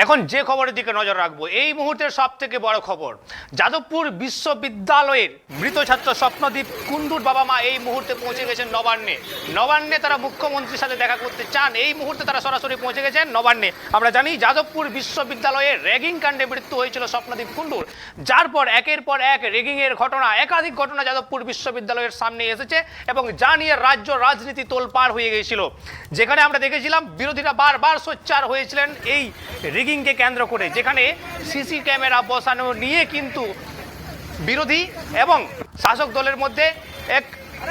এখন যে খবরের দিকে নজর রাখবো, এই মুহূর্তের সব থেকে বড় খবর, যাদবপুর বিশ্ববিদ্যালয়ের মৃত ছাত্র স্বপ্নদীপ কুণ্ডুর বাবা মা এই মুহূর্তে পৌঁছে গেছেন নবান্নে। নবান্নে তারা মুখ্যমন্ত্রীর সাথে দেখা করতে চান, এই মুহূর্তে তারা সরাসরি পৌঁছে গেছেন নবান্নে। আমরা জানি যাদবপুর বিশ্ববিদ্যালয়ে র্যাগিং কাণ্ডে মৃত্যু হয়েছিল স্বপ্নদীপ কুণ্ডুর, যার পর একের পর এক র্যাগিংয়ের ঘটনা, একাধিক ঘটনা যাদবপুর বিশ্ববিদ্যালয়ের সামনে এসেছে এবং যা নিয়ে রাজ্য রাজনীতি তোলপাড় হয়ে গিয়েছিল। যেখানে আমরা দেখেছিলাম বিরোধীরা বারবার সোচ্চার হয়েছিলেন এই রিগিংকে কেন্দ্র করে, যেখানে সিসি ক্যামেরা বসানো নিয়ে কিন্তু বিরোধী এবং শাসক দলের মধ্যে এক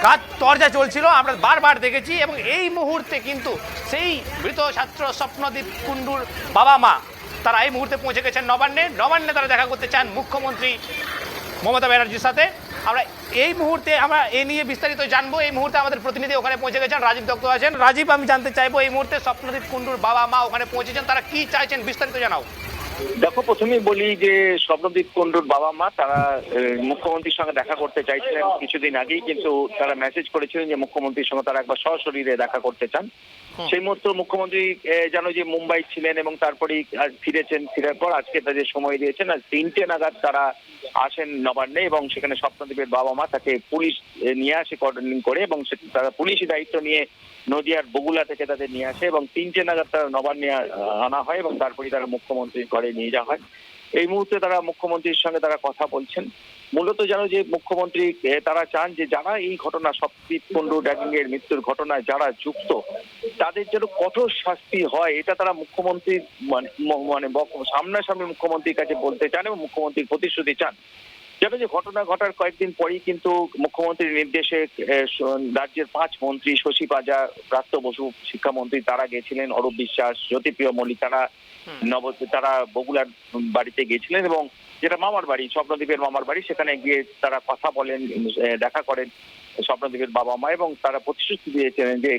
কাজ তরজা চলছিল, আমরা বারবার দেখেছি। এবং এই মুহূর্তে কিন্তু সেই মৃত ছাত্র স্বপ্নদীপ কুণ্ডুর বাবা মা তারা এই মুহূর্তে পৌঁছে গেছেন নবান্নে। নবান্নে তারা দেখা করতে চান মুখ্যমন্ত্রী মমতা ব্যানার্জির সাথে। আমরা এই মুহূর্তে আমরা এ নিয়ে বিস্তারিত জানবো। এই মুহূর্তে আমাদের প্রতিনিধি ওখানে পৌঁছে গেছেন, রাজীব দত্ত আছেন। রাজীব, আমি জানতে চাইবো এই মুহূর্তে স্বপ্নদীপ কুণ্ডুর বাবা মা ওখানে পৌঁছেছেন, তারা কি চাইছেন, বিস্তারিত জানাও। দেখো, প্রথমেই বলি যে স্বপ্নদীপ কুণ্ডুর বাবা মা তারা মুখ্যমন্ত্রীর সঙ্গে দেখা করতে চাইছিলেন কিছুদিন আগেই, কিন্তু তারা মেসেজ করেছিলেন যে মুখ্যমন্ত্রীর সঙ্গে তারা একবার সশরীরে দেখা করতে চান। সেই মুহূর্তে মুখ্যমন্ত্রী জানো যে মুম্বাই ছিলেন এবং তারপরেই ফিরেছেন। ফেরার পর আজকে তাদের সময় দিয়েছেন, আর 3টে নাগাদ তারা আসেন নবান্নে এবং সেখানে স্বপ্নদীপের বাবা মা তাকে পুলিশ নিয়ে আসে কর্ডনিং করে, এবং তারা পুলিশি দায়িত্ব নিয়ে নদিয়ার বগুলা থেকে তাদের নিয়ে আসে এবং 3টে নাগাদ তারা নবান্নে আনা হয় এবং তারপরে তারা মুখ্যমন্ত্রীর ঘরে নিয়ে যাওয়া হয়। এই মুহূর্তে তারা মুখ্যমন্ত্রীর সঙ্গে তারা কথা বলছেন। মূলত জানো যে মুখ্যমন্ত্রী তারা চান যে যারা এই ঘটনা স্বপ্নদীপ কুণ্ডু র্যাগিং এর মৃত্যুর ঘটনায় যারা যুক্ত তাদের যেন কঠোর শাস্তি হয়, এটা তারা মুখ্যমন্ত্রীর মানে সামনাসামনি মুখ্যমন্ত্রীর কাছে বলতে চান এবং মুখ্যমন্ত্রীর প্রতিশ্রুতি চান। জানো যে ঘটনা ঘটার কয়েকদিন পরেই কিন্তু মুখ্যমন্ত্রীর নির্দেশে রাজ্যের 5 মন্ত্রী, শশী পাজা, ব্রাত্য বসু শিক্ষামন্ত্রী তারা গেছিলেন, অরূপ বিশ্বাস, জ্যোতিপ্রিয় মল্লিক তারা বগুলার বাড়িতে গিয়েছিলেন এবং যেটা মামার বাড়ি, স্বপ্নদীপের মামার বাড়ি, সেখানে গিয়ে তারা কথা বলেন, দেখা করেন স্বপ্নদীপের বাবা মা এবং তারা প্রতিশ্রুতি দিয়েছিলেন যে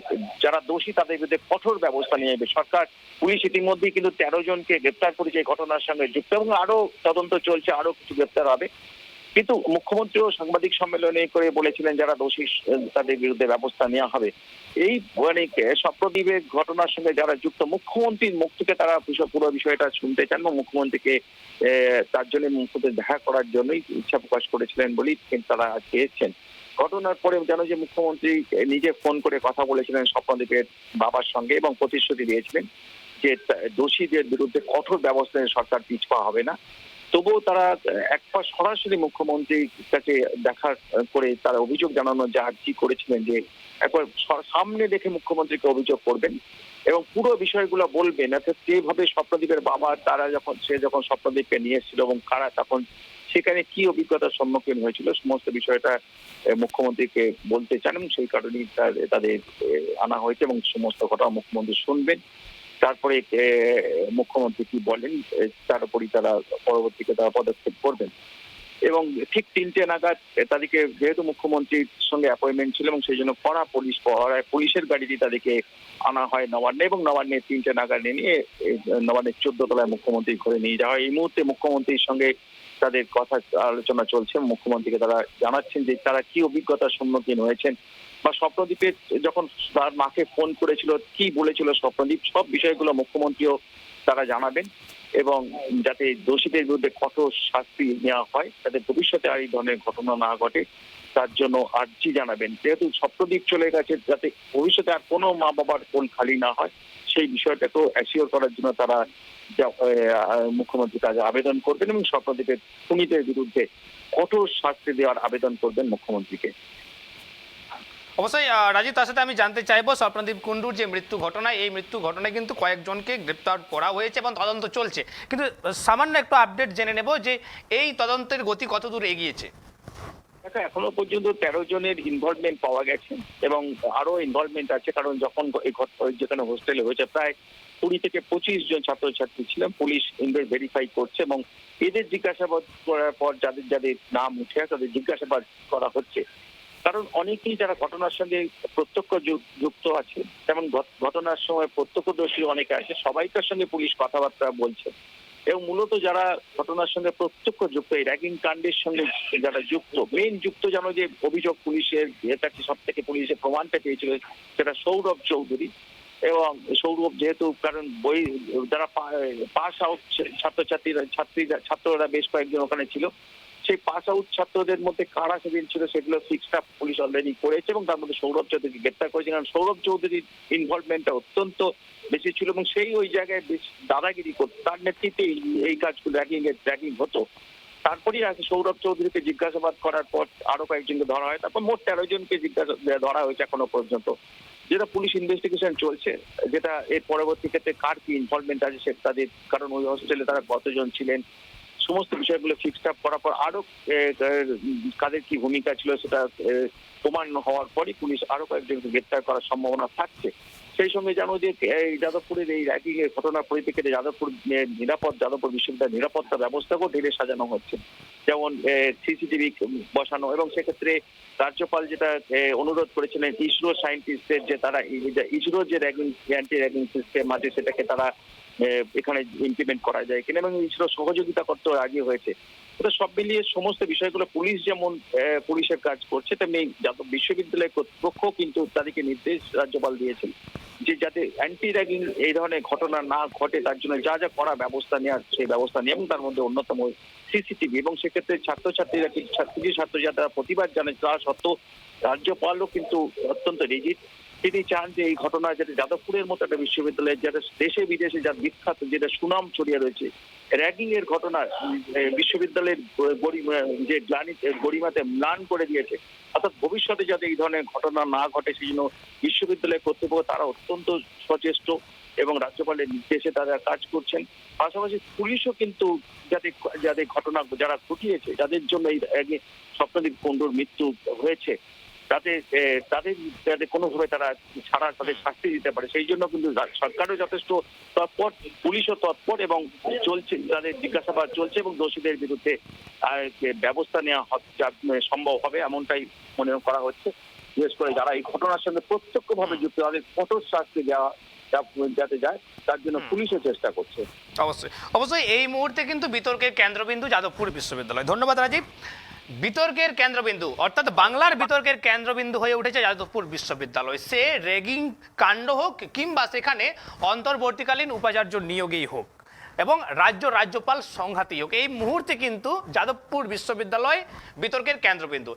যারা দোষী তাদের বিরুদ্ধে কঠোর ব্যবস্থা নিয়ে নেবে সরকার। পুলিশ ইতিমধ্যেই কিন্তু 13 জনকে গ্রেপ্তার করেছে এই ঘটনার সঙ্গে যুক্ত এবং আরো তদন্ত চলছে, আরো কিছু গ্রেপ্তার হবে। কিন্তু মুখ্যমন্ত্রীও সাংবাদিক সম্মেলনে করে বলেছিলেন যারা দোষী তাদের বিরুদ্ধে ব্যবস্থা নেওয়া হবে। এই মানে স্বপ্নদীপের ঘটনার সঙ্গে যারা যুক্ত, মুখ্যমন্ত্রীর মুখ থেকে তারা পুরো বিষয়টা শুনতে চান এবং মুখ্যমন্ত্রীকে তার জন্য মুখ্যমন্ত্রী দেখা করার জন্যই ইচ্ছা প্রকাশ করেছিলেন বলেই তারা আজকে এসেছেন। ঘটনার পরে জানো যে মুখ্যমন্ত্রী নিজে ফোন করে কথা বলেছিলেন স্বপ্নদীপের বাবার সঙ্গে এবং প্রতিশ্রুতি দিয়েছিলেন যে দোষীদের বিরুদ্ধে কঠোর ব্যবস্থা সরকার পিছপা হবে না। তবুও তারা একবার সরাসরি মুখ্যমন্ত্রীর কাছে দেখা করে তারা অভিযোগ জানানোর যে আর্জি করেছিলেন যে একবার সামনে দেখে মুখ্যমন্ত্রীকে অভিযোগ করবেন এবং পুরো বিষয়গুলো বলবেন। অর্থাৎ যেভাবে স্বপ্নদীপের বাবা তারা যখন স্বপ্নদীপকে নিয়ে এসেছিল এবং কারা তখন সেখানে কি অভিজ্ঞতার সম্মুখীন হয়েছিল সমস্ত বিষয়টা মুখ্যমন্ত্রীকে বলতে চান এবং সেই কারণেই তাদের আনা হয়েছে এবং সমস্ত ঘটনা মুখ্যমন্ত্রী শুনবেন। তারপরে মুখ্যমন্ত্রী কি বলেন তার উপরই তারা পরবর্তীতে তারা পদক্ষেপ করবেন। এবং ঠিক 3টে নাগাদ তাদেরকে, যেহেতু মুখ্যমন্ত্রীর সঙ্গে অ্যাপয়েন্টমেন্ট ছিল এবং সেই জন্য কড়া পুলিশের গাড়িতে তাদেরকে আনা হয় নবান্নে এবং নবান্নে 3টে নাগাদ নিয়ে নবান্নের 14 তলায় মুখ্যমন্ত্রী ঘরে নিয়ে যাওয়া হয়। এই মুহূর্তে মুখ্যমন্ত্রীর সঙ্গে তাদের কথা আলোচনা চলছে। মুখ্যমন্ত্রীকে তারা জানাচ্ছেন যে তারা কি অভিজ্ঞতার সম্মুখীন হয়েছেন বা স্বপ্নদীপের যখন তার মাকে ফোন করেছিল কি বলেছিল স্বপ্নদীপ, সব বিষয়গুলো মুখ্যমন্ত্রীও তারা জানাবেন এবং যাতে দোষীদের বিরুদ্ধে কঠোর শাস্তি নেওয়া হয়, যাতে ভবিষ্যতে আর এই ধরনের ঘটনা না ঘটে তার জন্য আর্জি জানাবেন। যেহেতু স্বপ্নদীপ চলে গেছে, যাতে ভবিষ্যতে আর কোনো মা বাবার কোল খালি না হয় সেই বিষয়টাকেও অ্যাসিওর করার জন্য তারা মুখ্যমন্ত্রীর কাছে আবেদন করবেন এবং স্বপ্নদীপের খুনিদের বিরুদ্ধে কঠোর শাস্তি দেওয়ার আবেদন করবেন মুখ্যমন্ত্রীকে। অবশ্যই রাজীব, তার সাথে আমি জানতে চাইবো স্বপ্নদীপ কুণ্ডুর যে মৃত্যু ঘটনা, এই মৃত্যু ঘটনায় কিন্তু কয়েকজনকে গ্রেপ্তার করা হয়েছে এবং তদন্ত চলছে, কিন্তু সামান্য একটু আপডেট জেনে নেব যে এই তদন্তের গতি কতদূর এগিয়েছে। এখনো পর্যন্ত 13 জনের ইনভলভমেন্ট পাওয়া গেছে এবং আরো ইনভলভমেন্ট আছে, কারণ যখন এই যেখানে হোস্টেলে হয়েছে প্রায় 20 থেকে 25 জন ছাত্রছাত্রী ছিলেন। পুলিশ ভেরিফাই করছে এবং এদের জিজ্ঞাসাবাদ করার পর যাদের যাদের নাম উঠে আসে তাদের জিজ্ঞাসাবাদ করা হচ্ছে, কারণ অনেকেই যারা ঘটনার সঙ্গে প্রত্যক্ষ যুক্ত আছে, যেমন ঘটনার সময় প্রত্যক্ষদর্শী অনেকে আছে, সবাইকার সঙ্গে পুলিশ কথাবার্তা বলছে এবং মূলত যারা ঘটনার সঙ্গে প্রত্যক্ষ যুক্ত, এই র্যাগিং কাণ্ডের সঙ্গে যারা যুক্ত, মেইন যুক্ত জানো যে অভিযোগ পুলিশের কাছে সব থেকে পুলিশের প্রমাণটা পেয়েছিল সেটা সৌরভ চৌধুরী এবং সৌরভ যেহেতু কারণ বই যারা পাস আউট ছাত্ররা বেশ কয়েকজন ওখানে ছিল, সেই পাস আউট ছাত্রদের মধ্যে কারা সেদিন ছিল সেগুলো ফিক্সড আপ পুলিশ অলরেডি করেছে এবং তার মধ্যে সৌরভ চৌধুরীকে গ্রেপ্তার করেছে। কারণ সৌরভ চৌধুরীর ইনভলভমেন্টটা অত্যন্ত বেশি ছিল এবং সেই ওই জায়গায় বেশ দাদাগিরি করতো, তার নেতৃত্বে এই কাজগুলো র্যাগিং হতো। তারপরেই আগে সৌরভ চৌধুরীকে জিজ্ঞাসাবাদ করার পর আরো কয়েকজনকে ধরা হয়, তারপর মোট 13 জনকে ধরা হয়েছে এখনো পর্যন্ত, যেটা পুলিশ ইনভেস্টিগেশন চলছে। যেটা এর পরবর্তী ক্ষেত্রে কার কি ইনভলভমেন্ট আছে সে তাদের, কারণ ওই হোস্টেলে তারা কতজন ছিলেন সমস্ত বিষয়গুলো ফিক্সড আপ করার পর আরো কাদের কি ভূমিকা ছিল সেটা প্রমাণ হওয়ার পরই পুলিশ আরো কয়েকজনকে গ্রেপ্তার করার সম্ভাবনা থাকছে। সেই সঙ্গে জানো যে এই যাদবপুরের এই র্যাগিং এর ঘটনার পরিপ্রেক্ষিতে যাদবপুর বিশ্ববিদ্যালয়ের নিরাপত্তা ব্যবস্থাকেও ঢেলে সাজানো হচ্ছে, যেমন সিসিটিভি বসানো, এবং সেক্ষেত্রে রাজ্যপাল যেটা অনুরোধ করেছিলেন ইসরো সায়েন্টিস্টদের যে তারা ইসরো যে র্যাগিং অ্যান্টি র্যাগিং সিস্টেম আছে সেটাকে তারা এখানে ইমপ্লিমেন্ট করা যায় কিনা, এবং ইসরো সহযোগিতা করতে রাজি হয়েছে। সব মিলিয়ে সমস্ত বিষয়গুলো পুলিশ যেমন পুলিশের কাজ করছে, তেমনি যাদব বিশ্ববিদ্যালয়ের কর্তৃপক্ষ কিন্তু তাদেরকে নির্দেশ রাজ্যপাল দিয়েছেন যে যাতে অ্যান্টি র্যাগিং এই ধরনের ঘটনা না ঘটে তার জন্য যা যা করা ব্যবস্থা নেওয়ার সেই ব্যবস্থা নিয়ে, এবং তার মধ্যে অন্যতম সিসিটিভি। এবং সেক্ষেত্রে ছাত্রছাত্রীরা যারা প্রতিবাদ জানায় তা সত্ত্বেও রাজ্যপালও কিন্তু অত্যন্ত রিজিড। তিনি চান যে এই ঘটনা যেটা যাদবপুরের মতো একটা বিশ্ববিদ্যালয় যেটা দেশে বিদেশে যা বিখ্যাত, যেটা সুনাম ছড়িয়ে রয়েছে, র্যাগিং এর ঘটনা বিশ্ববিদ্যালয়ের যে গরিমাতে ম্লান করে দিয়েছে, অর্থাৎ ভবিষ্যতে যাতে এই ধরনের ঘটনা না ঘটে সেই জন্য বিশ্ববিদ্যালয় কর্তৃপক্ষ তারা অত্যন্ত সচেষ্ট এবং রাজ্যপালের নির্দেশে তারা কাজ করছেন। পাশাপাশি পুলিশও কিন্তু যাতে ঘটনা যারা ঘটিয়েছে, যাদের জন্য এই স্বপ্নদীপ কুণ্ডুর মৃত্যু হয়েছে, তাদের কোনোভাবে তারা ছাড়া তাদের শাস্তি দিতে পারে, সেই জন্য কিন্তু সরকারও যথেষ্ট তৎপর, পুলিশও তৎপর এবং চলছে, তাদের জিজ্ঞাসাবাদ চলছে এবং দোষীদের বিরুদ্ধে ব্যবস্থা নেওয়া সম্ভব হবে এমনটাই মনে করা হচ্ছে। বিশেষ করে যারা এই ঘটনার সঙ্গে প্রত্যক্ষভাবে যুক্ত, তাদের কঠোর শাস্তি দেওয়া যাতে যায় তার জন্য পুলিশও চেষ্টা করছে। অবশ্যই এই মুহূর্তে কিন্তু বিতর্কের কেন্দ্রবিন্দু যাদবপুর বিশ্ববিদ্যালয়। ধন্যবাদ রাজীব। বিতর্কের কেন্দ্রবিন্দু অর্থাৎ বাংলার বিতর্কের কেন্দ্রবিন্দু হয়ে উঠেছে যাদবপুর বিশ্ববিদ্যালয়, সে র্যাগিং কাণ্ড হোক কিংবা সেখানে অন্তর্বর্তীকালীন উপাচার্য নিয়োগেই হোক এবং রাজ্যপাল সংঘাতেই হোক, এই মুহূর্তে কিন্তু যাদবপুর বিশ্ববিদ্যালয় বিতর্কের কেন্দ্রবিন্দু।